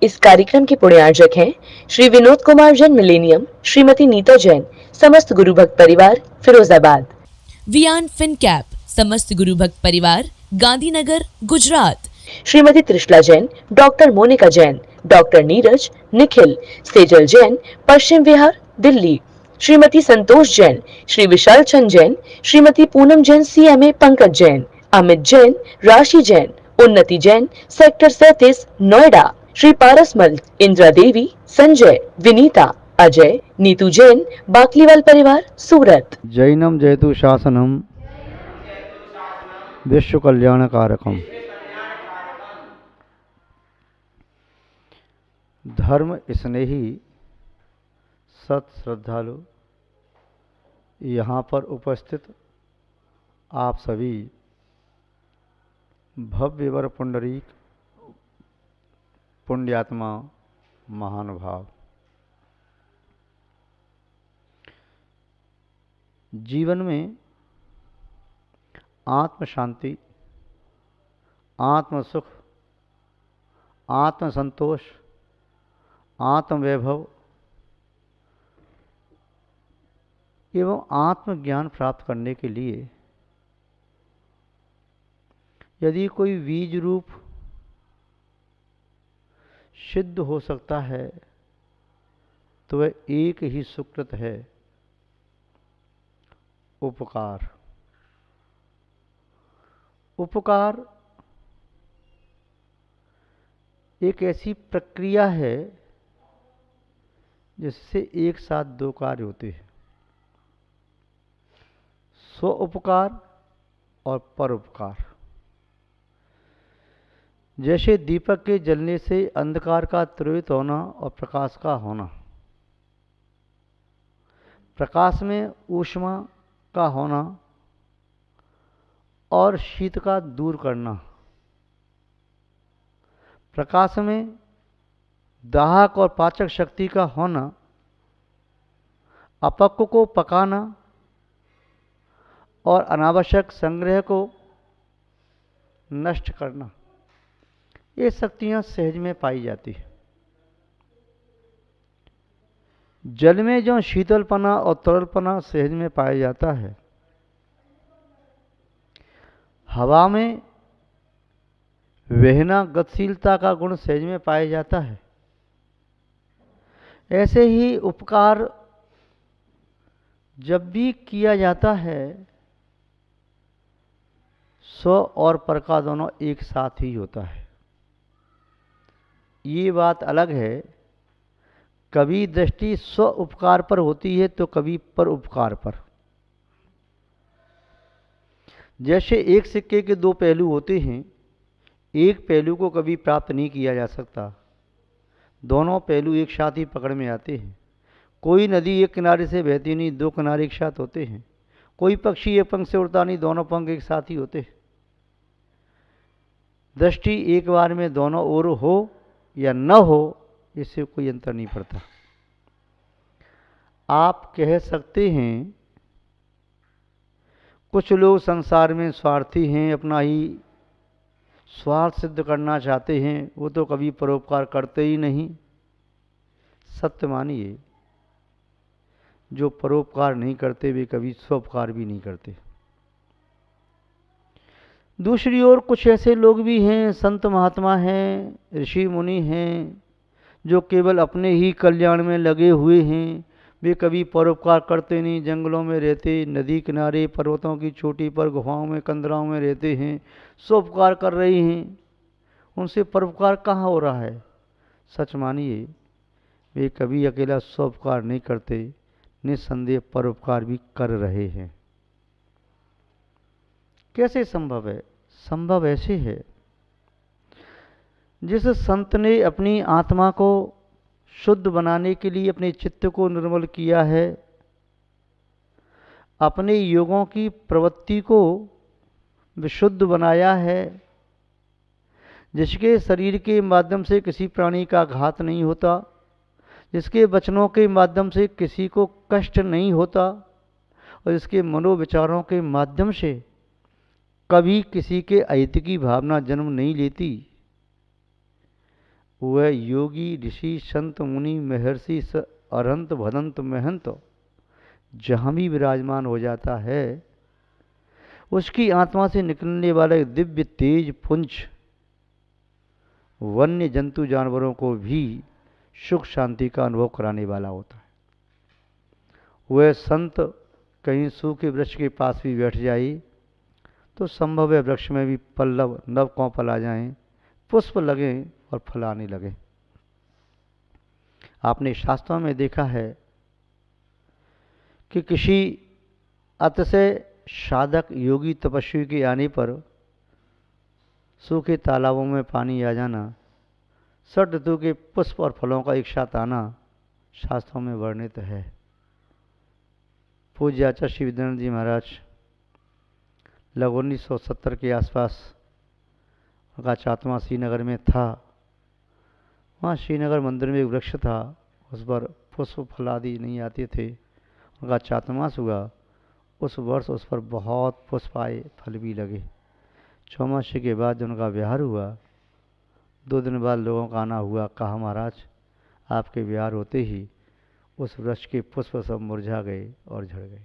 इस कार्यक्रम के पुण्यार्जक हैं श्री विनोद कुमार जैन मिलेनियम, श्रीमती नीता जैन, समस्त गुरु भक्त परिवार फिरोजाबाद। वियान फिनकैप, समस्त गुरु भक्त परिवार, Gandhinagar, Gujarat. Shrimati Trishala Jain, doctor Monika Jain, doctor Neeraj, Nikhil, Sejal Jain, Paschim Vihar, Delhi. Shrimati Santosh Jain, Shri Vishal Chand Jain, Shrimati Poonam Jain CMA, Pankaj Jain, Amit Jain, राशि जैन, उन्नति जैन, सेक्टर 37, नोएडा। श्री पारसमल, इंदिरा देवी, संजय, विनीता, अजय, नीतू जैन, बाकलीवाल परिवार, सूरत। जैनम जयतु शासनम विश्व कल्याणकारकम। धर्म स्नेही सत श्रद्धालु, यहाँ पर उपस्थित आप सभी भव्यवर पुंडरीक पुण्यात्मा महानुभाव, जीवन में आत्म शांति, आत्म सुख, आत्म संतोष, आत्म वैभव एवं आत्मज्ञान प्राप्त करने के लिए यदि कोई बीज रूप सिद्ध हो सकता है तो वह एक ही सुकृत है, उपकार। उपकार एक ऐसी प्रक्रिया है जिससे एक साथ दो कार्य होते हैं, स्व उपकार और परोपकार। जैसे दीपक के जलने से अंधकार का त्वरित होना और प्रकाश का होना, प्रकाश में ऊष्मा का होना और शीत का दूर करना, प्रकाश में दाहक और पाचक शक्ति का होना, अपक्व को पकाना और अनावश्यक संग्रह को नष्ट करना, ये शक्तियां सहज में पाई जाती है। जल में जो शीतलपना और तरलपना सहज में पाया जाता है, हवा में वहना गतिशीलता का गुण सहज में पाया जाता है। ऐसे ही उपकार जब भी किया जाता है, स्व और पर का दोनों एक साथ ही होता है। ये बात अलग है, कभी दृष्टि स्व उपकार पर होती है तो कभी पर उपकार पर। जैसे एक सिक्के के दो पहलू होते हैं, एक पहलू को कभी प्राप्त नहीं किया जा सकता, दोनों पहलू एक साथ ही पकड़ में आते हैं। कोई नदी एक किनारे से बहती नहीं, दो किनारे एक साथ होते हैं। कोई पक्षी एक पंख से उड़ता नहीं, दोनों पंख एक साथ ही होते हैं। दृष्टि एक बार में दोनों ओर हो या न हो, इससे कोई अंतर नहीं पड़ता। आप कह सकते हैं कुछ लोग संसार में स्वार्थी हैं, अपना ही स्वार्थ सिद्ध करना चाहते हैं, वो तो कभी परोपकार करते ही नहीं। सत्य मानिए, जो परोपकार नहीं करते वे कभी स्वोपकार भी नहीं करते। दूसरी ओर कुछ ऐसे लोग भी हैं, संत महात्मा हैं, ऋषि मुनि हैं, जो केवल अपने ही कल्याण में लगे हुए हैं। वे कभी परोपकार करते नहीं, जंगलों में रहते, नदी किनारे, पर्वतों की चोटी पर, गुफाओं में, कंदराओं में रहते हैं, स्वोपकार कर रहे हैं। उनसे परोपकार कहाँ हो रहा है? सच मानिए, वे कभी अकेला स्वोपकार नहीं करते, निस्संदेह परोपकार भी कर रहे हैं। कैसे संभव है? संभव ऐसे है, जिस संत ने अपनी आत्मा को शुद्ध बनाने के लिए अपने चित्त को निर्मल किया है, अपने योगों की प्रवृत्ति को विशुद्ध बनाया है, जिसके शरीर के माध्यम से किसी प्राणी का घात नहीं होता, जिसके वचनों के माध्यम से किसी को कष्ट नहीं होता, और जिसके मनोविचारों के माध्यम से कभी किसी के अहित की भावना जन्म नहीं लेती, वह योगी ऋषि संत मुनि महर्षि अरंत भदंत महंत जहाँ भी विराजमान हो जाता है, उसकी आत्मा से निकलने वाला एक दिव्य तेज पुंज वन्य जंतु जानवरों को भी सुख शांति का अनुभव कराने वाला होता है। वह संत कहीं सूखे वृक्ष के पास भी बैठ जाए तो संभव है वृक्ष में भी पल्लव नव कौपल आ जाएं, पुष्प लगें और फल आने लगे। आपने शास्त्रों में देखा है कि किसी अतिशय साधक योगी तपस्वी के आने पर सूखे तालाबों में पानी आ जाना, षट ऋतु के पुष्प और फलों का एक साथ आना शास्त्रों में वर्णित है। पूज्य आचार्य श्री विद्यानंद जी महाराज लगभग 1970 के आसपास उनका चातमा श्रीनगर में था। वहाँ श्रीनगर मंदिर में एक वृक्ष था, उस पर पुष्प फल आदि नहीं आते थे। उनका चातमास हुआ, उस वर्ष उस पर बहुत पुष्प आए, फल भी लगे। चौमासी के बाद जब उनका विहार हुआ, 2 दिन बाद लोगों का आना हुआ, कहा महाराज आपके विहार होते ही उस वृक्ष के पुष्प सब मुरझा गए और झड़ गए।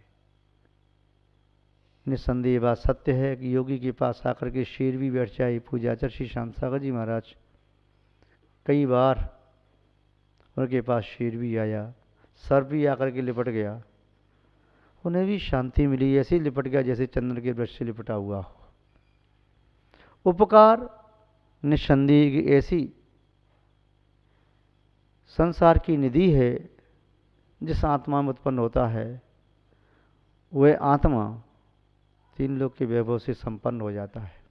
निस्संदेह बात सत्य है कि योगी के पास आकर के शेर भी बैठ जाए। पूज्य आचार्य श्री शांत सागर जी महाराज कई बार उनके पास शेर भी आया, सर्प भी आकर के लिपट गया, उन्हें भी शांति मिली, ऐसे ही लिपट गया जैसे चंदन के वृक्ष से लिपटा हुआ हो। उपकार निस्संदेह की ऐसी संसार की निधि है जिस आत्मा में उत्पन्न होता है, वह आत्मा 3 लोक के वैभव से संपन्न हो जाता है।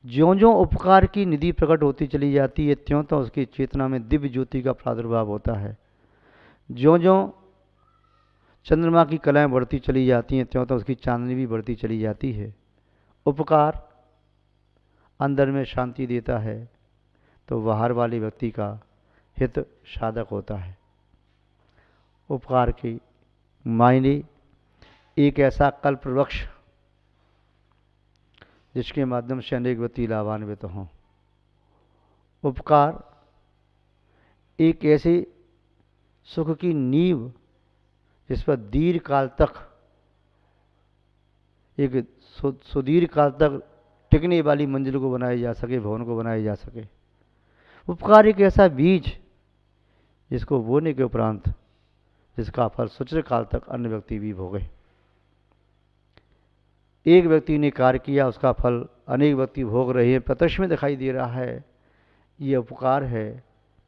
ज्यों ज्यों उपकार की निधि प्रकट होती चली जाती है, त्यों त्यों उसकी चेतना में दिव्य ज्योति का प्रादुर्भाव होता है। ज्यों ज्यों चंद्रमा की कलाएं बढ़ती चली जाती हैं, त्यों त्यों उसकी चांदनी भी बढ़ती चली जाती है। उपकार अंदर में शांति देता है तो बाहर वाले व्यक्ति का हित साधक होता है। उपकार की मायने एक ऐसा कल्प वृक्ष जिसके माध्यम से अनेक व्यक्ति लाभान्वित हों। उपकार एक ऐसे सुख की नींव जिस पर दीर्घ काल तक, एक सुदीर्घ काल तक टिकने वाली मंजिल को बनाया जा सके, भवन को बनाया जा सके। उपकार एक ऐसा बीज जिसको बोने के उपरांत जिसका फल सुचिर काल तक अन्य व्यक्ति भी भोगे। एक व्यक्ति ने कार्य किया, उसका फल अनेक व्यक्ति भोग रहे हैं, प्रत्यक्ष में दिखाई दे रहा है। ये उपकार है,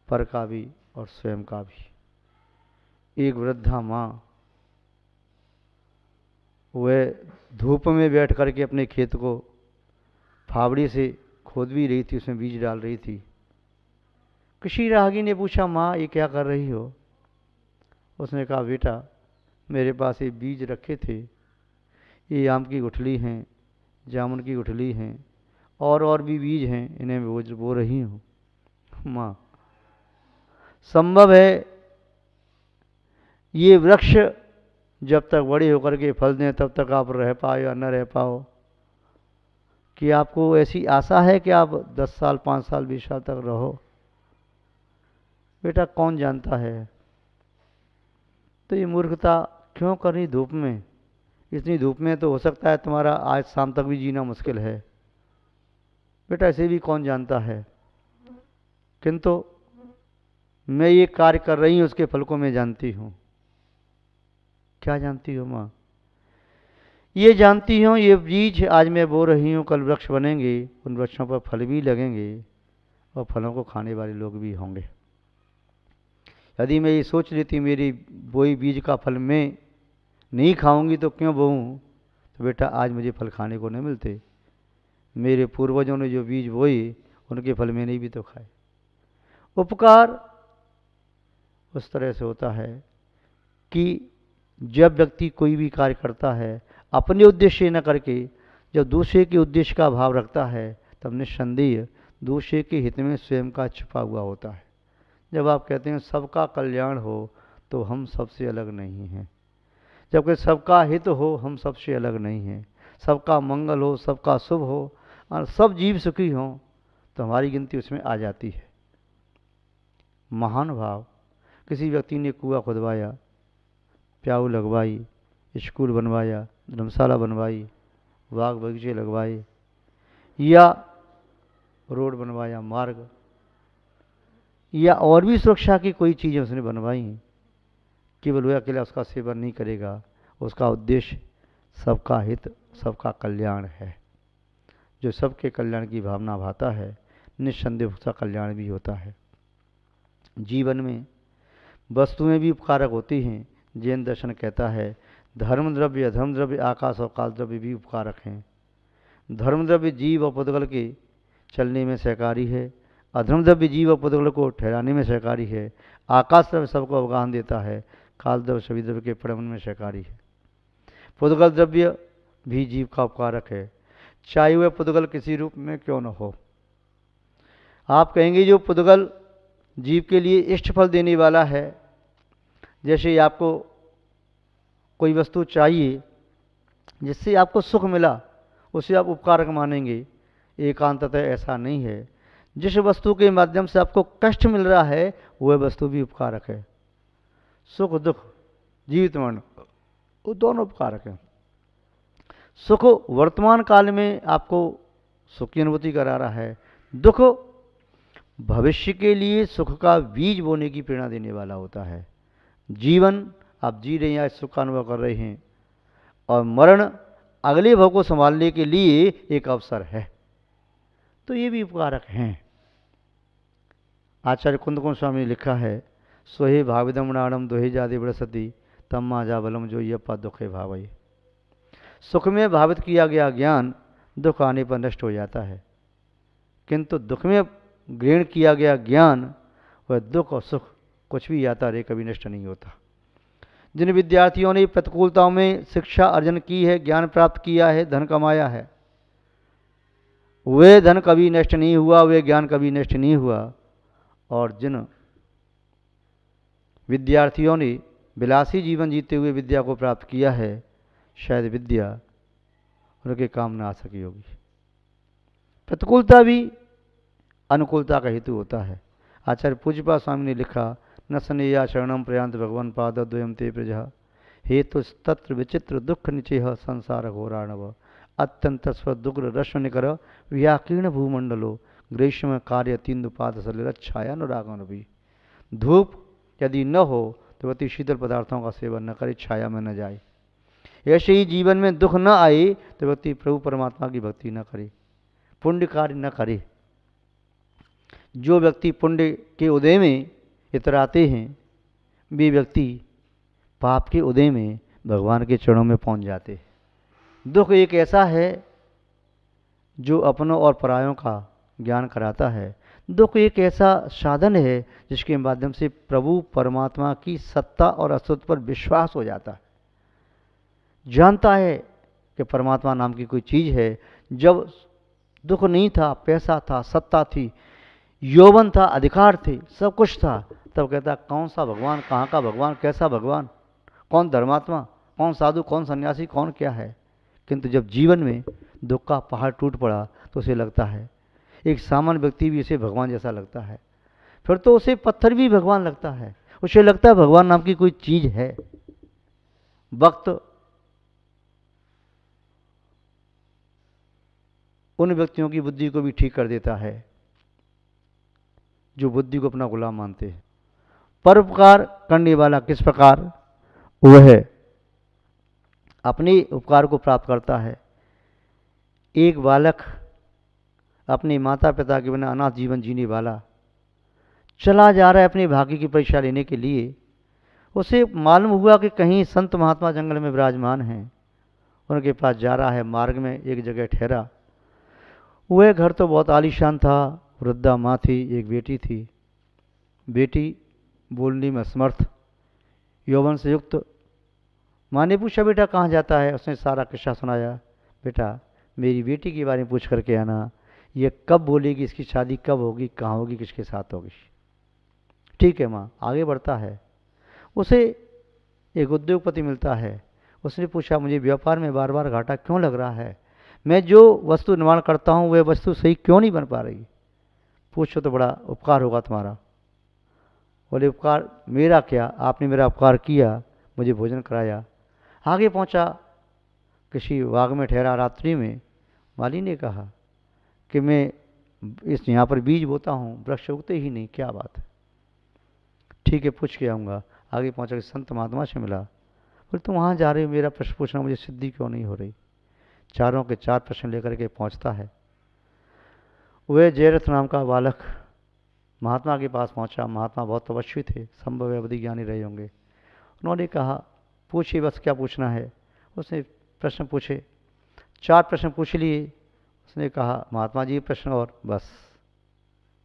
पर का भी और स्वयं का भी। एक वृद्धा माँ वह धूप में बैठ करके अपने खेत को फावड़ी से खोद भी रही थी, उसमें बीज डाल रही थी। किसी राहगीर ने पूछा, माँ ये क्या कर रही हो? उसने कहा, बेटा मेरे पास ये बीज रखे थे, ये आम की गुठली हैं, जामुन की गुठली हैं, और भी बीज हैं, इन्हें बो रही हूँ। माँ संभव है ये वृक्ष जब तक बड़े होकर के फल दें तब तक आप रह पाओ या न रह पाओ? कि आपको ऐसी आशा है कि आप 10 साल 5 साल 20 साल तक रहो? बेटा कौन जानता है। तो ये मूर्खता क्यों करनी धूप में? इतनी धूप में तो हो सकता है तुम्हारा आज शाम तक भी जीना मुश्किल है। बेटा ऐसे भी कौन जानता है। किंतु मैं ये कार्य कर रही हूँ, उसके फल को मैं जानती हूँ। क्या जानती हो माँ? ये जानती हूँ ये बीज आज मैं बो रही हूँ, कल वृक्ष बनेंगे, उन वृक्षों पर फल भी लगेंगे और फलों को खाने वाले लोग भी होंगे। यदि मैं ये सोच लेती मेरी बोई बीज का फल मैं नहीं खाऊंगी तो क्यों बोऊं, तो बेटा आज मुझे फल खाने को नहीं मिलते। मेरे पूर्वजों ने जो बीज बोए उनके फल मैंने भी तो खाए। उपकार उस तरह से होता है कि जब व्यक्ति कोई भी कार्य करता है अपने उद्देश्य न करके जब दूसरे के उद्देश्य का भाव रखता है, तब निस्संदेह दूसरे के हित में स्वयं का छिपा हुआ होता है। जब आप कहते हैं सबका कल्याण हो, तो हम सबसे अलग नहीं हैं। जबकि सबका हित हो, हम सबसे अलग नहीं हैं। सबका मंगल हो, सबका शुभ हो और सब जीव सुखी हों, तो हमारी गिनती उसमें आ जाती है। महान भाव। किसी व्यक्ति ने कुआं खुदवाया, प्याऊ लगवाई, स्कूल बनवाया, धर्मशाला बनवाई, बाग बगीचे लगवाए, या रोड बनवाया, मार्ग, या और भी सुरक्षा की कोई चीज़ें उसने बनवाई हैं, केवल वह अकेला उसका सेवन नहीं करेगा, उसका उद्देश्य सबका हित, सबका कल्याण है। जो सबके कल्याण की भावना भाता है, निस्संदेह उसका कल्याण भी होता है। जीवन में वस्तुएं भी उपकारक होती हैं। जैन दर्शन कहता है धर्म द्रव्य, अधर्म द्रव्य, आकाश और काल द्रव्य भी उपकारक हैं। धर्म द्रव्य जीव और पुद्गल के चलने में सहकारी है, अधर्म द्रव्य जीव और पुद्गल को ठहराने में सहकारी है, आकाश द्रव्य सबको अवगाहन देता है, काल द्रव्य सभी द्रव्य के प्रबंधन में सहकारी है। पुद्गल द्रव्य भी जीव का उपकारक है, चाहे वह पुद्गल किसी रूप में क्यों न हो। आप कहेंगे जो पुद्गल जीव के लिए इष्ट फल देने वाला है, जैसे आपको कोई वस्तु चाहिए जिससे आपको सुख मिला, उसे आप उपकारक मानेंगे। एकांततः ऐसा नहीं है। जिस वस्तु के माध्यम से आपको कष्ट मिल रहा है वह वस्तु भी उपकारक है। सुख दुख, जीवित मरण, वो दोनों उपकारक हैं। सुख वर्तमान काल में आपको सुख की अनुभूति करा रहा है, दुख भविष्य के लिए सुख का बीज बोने की प्रेरणा देने वाला होता है। जीवन आप जी रहे हैं, आज सुख का अनुभव कर रहे हैं, और मरण अगले भव को संभालने के लिए एक अवसर है, तो ये भी उपकारक हैं। आचार्य कुंद स्वामी ने लिखा है, सोहे भाविदम नाणम दोहे जादे बड़सती तम्मा जा बलम जो यपा दुखे भावई। सुख में भावित किया गया ज्ञान दुख आने पर नष्ट हो जाता है, किंतु दुख में ग्रहण किया गया ज्ञान वह दुख और सुख कुछ भी आता रहे, कभी नष्ट नहीं होता। जिन विद्यार्थियों ने प्रतिकूलताओं में शिक्षा अर्जन की है, ज्ञान प्राप्त किया है, धन कमाया है, वे धन कभी नष्ट नहीं हुआ, वे ज्ञान कभी नष्ट नहीं हुआ। और जिन विद्यार्थियों ने विलासी जीवन जीते हुए विद्या को प्राप्त किया है, शायद विद्या उनके काम न आ सकी होगी। प्रतिकूलता भी अनुकूलता का हेतु होता है। आचार्य पूज्यपाद स्वामी ने लिखा, न स्नेया शरणम प्रयांत भगवान पाद द्वयम ते प्रजा हेतु तत्र विचित्र दुख निचेह संसार घोराणव अत्यंत स्वदुग्र रश्म निकर व्याकीर्ण भूमंडलो ग्रीष्म कार्य तीन पाद सलिल छाया अनुरागन भी। धूप यदि न हो तो अति शीतल पदार्थों का सेवन न करे, छाया में न जाए। ऐसे ही जीवन में दुख न आए तो व्यक्ति प्रभु परमात्मा की भक्ति न करे, पुण्य कार्य न करे। जो व्यक्ति पुण्य के उदय में इतराते हैं, वे व्यक्ति पाप के उदय में भगवान के चरणों में पहुंच जाते हैं। दुख एक ऐसा है जो अपनों और परायों का ज्ञान कराता है। दुख एक ऐसा साधन है जिसके माध्यम से प्रभु परमात्मा की सत्ता और अस्तित्व पर विश्वास हो जाता है। जानता है कि परमात्मा नाम की कोई चीज़ है। जब दुख नहीं था, पैसा था, सत्ता थी, यौवन था, अधिकार थे, सब कुछ था, तब कहता कौन सा भगवान, कहाँ का भगवान, कैसा भगवान, कौन धर्मात्मा, कौन साधु, कौन सन्यासी, कौन क्या है। किंतु जब जीवन में दुख का पहाड़ टूट पड़ा तो उसे लगता है, एक सामान्य व्यक्ति भी उसे भगवान जैसा लगता है, फिर तो उसे पत्थर भी भगवान लगता है। उसे लगता है भगवान नाम की कोई चीज़ है। वक्त उन व्यक्तियों की बुद्धि को भी ठीक कर देता है जो बुद्धि को अपना गुलाम मानते हैं। परोपकार करने वाला किस प्रकार वह अपने उपकार को प्राप्त करता है। एक बालक अपने माता पिता के बिना अनाथ जीवन जीने वाला चला जा रहा है अपने भाग्य की परीक्षा लेने के लिए। उसे मालूम हुआ कि कहीं संत महात्मा जंगल में विराजमान हैं, उनके पास जा रहा है। मार्ग में एक जगह ठहरा। वह घर तो बहुत आलीशान था, वृद्धा माँ थी, एक बेटी थी। बेटी बोलने में असमर्थ, यौवन से युक्त। माँ ने पूछा बेटा कहाँ जाता है। उसने सारा किस्सा सुनाया। बेटा मेरी बेटी के बारे में पूछ करके आना, ये कब बोलेगी, इसकी शादी कब होगी, कहाँ होगी, किसके साथ होगी। ठीक है माँ। आगे बढ़ता है। उसे एक उद्योगपति मिलता है। उसने पूछा मुझे व्यापार में बार बार घाटा क्यों लग रहा है, मैं जो वस्तु निर्माण करता हूँ वह वस्तु सही क्यों नहीं बन पा रही। पूछो तो बड़ा उपकार होगा तुम्हारा। बोले उपकार मेरा क्या, आपने मेरा उपकार किया, मुझे भोजन कराया। आगे पहुंचा, किसी बाग में ठहरा रात्रि में। माली ने कहा कि मैं इस यहाँ पर बीज बोता हूँ, वृक्ष उगते ही नहीं, क्या बात है। ठीक है, पूछ के आऊँगा। आगे पहुँचा कि संत महात्मा से मिला। बोले तुम वहाँ जा रहे हो, मेरा प्रश्न पूछना, मुझे सिद्धि क्यों नहीं हो रही। चारों के चार प्रश्न लेकर के पहुँचता है। वह जयरथ नाम का बालक महात्मा के पास पहुँचा। महात्मा बहुत तपस्वी थे, संभव है अवधि ज्ञानी रहे होंगे। उन्होंने कहा पूछिए बस, क्या पूछना है। उसने प्रश्न पूछे, चार प्रश्न पूछ लिए। उसने कहा महात्मा जी प्रश्न और बस,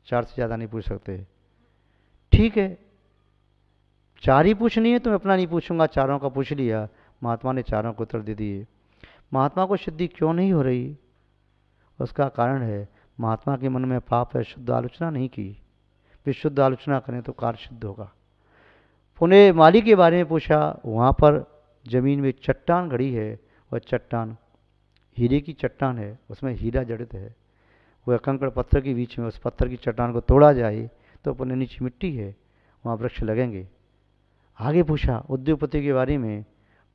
चार से ज़्यादा नहीं पूछ सकते। ठीक है, चार ही पूछनी है तो मैं अपना नहीं पूछूंगा, चारों का पूछ लिया। महात्मा ने चारों को उत्तर दे दिए। महात्मा को सिद्धि क्यों नहीं हो रही, उसका कारण है महात्मा के मन में पाप है, शुद्ध आलोचना नहीं की। विशुद्ध आलोचना करें तो कार्य सिद्ध होगा। पुणे माली के बारे में पूछा। वहाँ पर जमीन में चट्टान गड़ी है, वह चट्टान हीरे की चट्टान है, उसमें हीरा जड़ित है। वह कंकड़ पत्थर के बीच में, उस पत्थर की चट्टान को तोड़ा जाए तो पुणे नीचे मिट्टी है, वहाँ वृक्ष लगेंगे। आगे पूछा उद्योगपति के बारे में।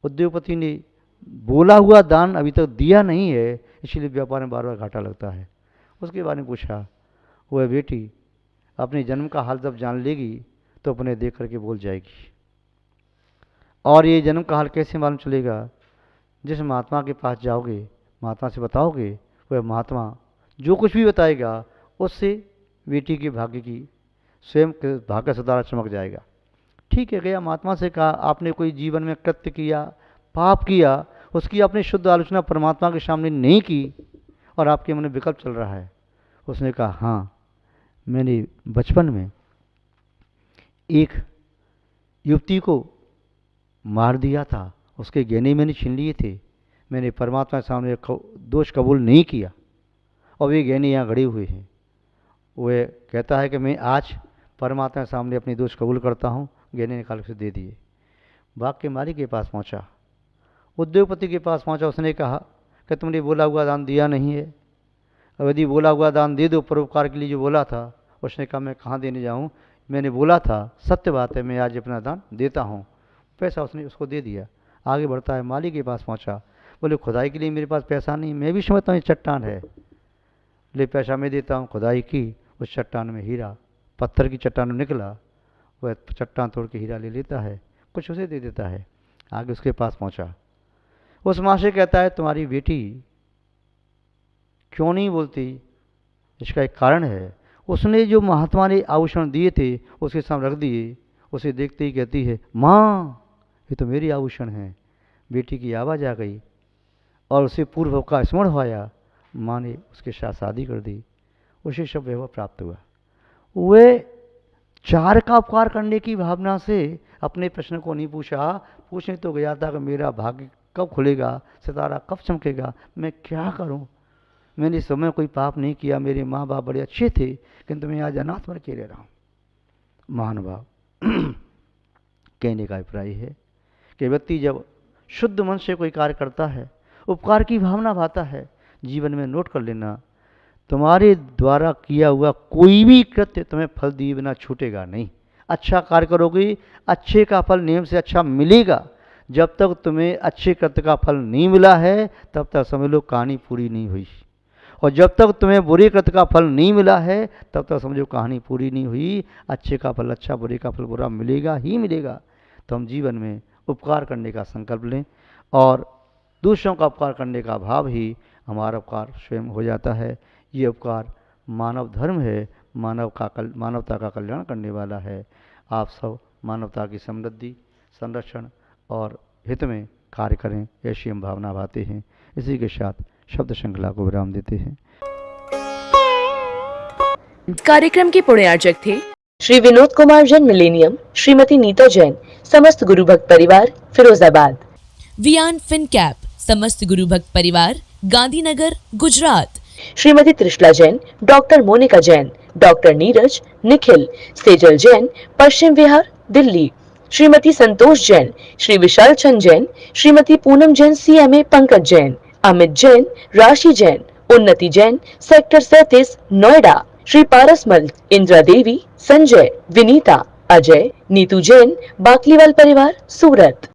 उद्योगपति ने बोला हुआ दान अभी तक दिया नहीं है, इसीलिए व्यापार में बार बार घाटा लगता है। उसके बारे में पूछा। वह बेटी अपने जन्म का हाल जब जान लेगी तो अपने देख करके बोल जाएगी। और ये जन्म का हाल कैसे मालूम चलेगा, जिस महात्मा के पास जाओगे, महात्मा से बताओगे, वह महात्मा जो कुछ भी बताएगा उससे बेटी के भाग्य की, स्वयं के भाग्य का सितारा चमक जाएगा। ठीक है, गया महात्मा से कहा आपने कोई जीवन में कृत्य किया, पाप किया, उसकी आपने शुद्ध आलोचना परमात्मा के सामने नहीं की और आपके मन में विकल्प चल रहा है। उसने कहा हाँ, मैंने बचपन में एक युवती को मार दिया था, उसके गहने मैंने छीन लिए थे, मैंने परमात्मा के सामने दोष कबूल नहीं किया और वे गहने यहाँ गड़े हुए हैं। वह कहता है कि मैं आज परमात्मा के सामने अपनी दोष कबूल करता हूँ, गहने निकाल के दे दिए। बाग के मालिक के पास पहुँचा, उद्योगपति के पास पहुँचा। उसने कहा कि तुमने बोला हुआ दान दिया नहीं है, यदि बोला हुआ दान दे दो, परोपकार के लिए जो बोला था। उसने कहा मैं कहाँ देने जाऊँ, मैंने बोला था, सत्य बात है, मैं आज अपना दान देता हूँ। पैसा उसने उसको दे दिया। आगे बढ़ता है, माली के पास पहुँचा। बोले खुदाई के लिए मेरे पास पैसा नहीं, मैं भी समझता हूँ चट्टान है, ले पैसा मैं देता हूँ। खुदाई की, उस चट्टान में हीरा, पत्थर की चट्टान में निकला। वह चट्टान तोड़ के हीरा ले लेता है, कुछ उसे दे देता है। आगे उसके पास पहुँचा। उस माँ से कहता है तुम्हारी बेटी क्यों नहीं बोलती, इसका एक कारण है। उसने जो महात्मा ने आभूषण दिए थे उसके सामने रख दिए, उसे देखते ही कहती है माँ ये तो मेरी आभूषण हैं। बेटी की आवाज़ आ गई और उसे पूर्व का स्मरण होया। माँ ने उसके साथ शादी कर दी, उसे सब वैभव प्राप्त हुआ। वे चार का उपकार करने की भावना से अपने प्रश्न को नहीं पूछा, पूछने तो गया था कि मेरा भाग्य कब खुलेगा, सितारा कब चमकेगा, मैं क्या करूं, मैंने इस समय कोई पाप नहीं किया, मेरे माँ बाप बड़े अच्छे थे, किंतु मैं आज अनाथ बन के रह रहा हूँ। महानुभाव कहने का अभिप्राय है कि व्यक्ति जब शुद्ध मन से कोई कार्य करता है, उपकार की भावना भाता है, जीवन में नोट कर लेना, तुम्हारे द्वारा किया हुआ कोई भी कृत्य तुम्हें फल दिए बिना छूटेगा नहीं। अच्छा कार्य करोगे, अच्छे का फल नियम से अच्छा मिलेगा। जब तक तुम्हें अच्छे कृत्य का फल नहीं मिला है तब तक समझ लो कहानी पूरी नहीं हुई, और जब तक तुम्हें बुरे कृत्य का फल नहीं मिला है तब तक समझो कहानी पूरी नहीं हुई। अच्छे का फल अच्छा, बुरे का फल बुरा मिलेगा ही मिलेगा। तो हम जीवन में उपकार करने का संकल्प लें और दूसरों का उपकार करने का भाव ही हमारा उपकार स्वयं हो जाता है। ये उपकार मानव धर्म है, मानवता का कल्याण करने वाला है। आप सब मानवता की समृद्धि, संरक्षण और हित में कार्य करें, ऐसी हम भावना भाते हैं। इसी के साथ शब्द श्रृंखला को विराम देते हैं। कार्यक्रम के पुणे आयोजक थे श्री विनोद कुमार जैन मिलेनियम, श्रीमती नीता जैन, समस्त गुरु भक्त परिवार, फिरोजाबाद। वियान फिनकैप, समस्त गुरु भक्त परिवार, Gandhinagar, Gujarat. Shrimati Trishala Jain, doctor Monika Jain, doctor Neeraj, Nikhil, Sejal Jain, Paschim Vihar, Delhi. Shrimati Santosh Jain, Shri Vishal Chand Jain, Shrimati Poonam Jain, CMA, Pankaj Jain, Amit Jain, राशि जैन, उन्नति जैन, सेक्टर 37, नोएडा। श्री पारसमल, इंदिरा देवी, संजय, विनीता, अजय नीतू जैन बाकलीवाल परिवार सूरत।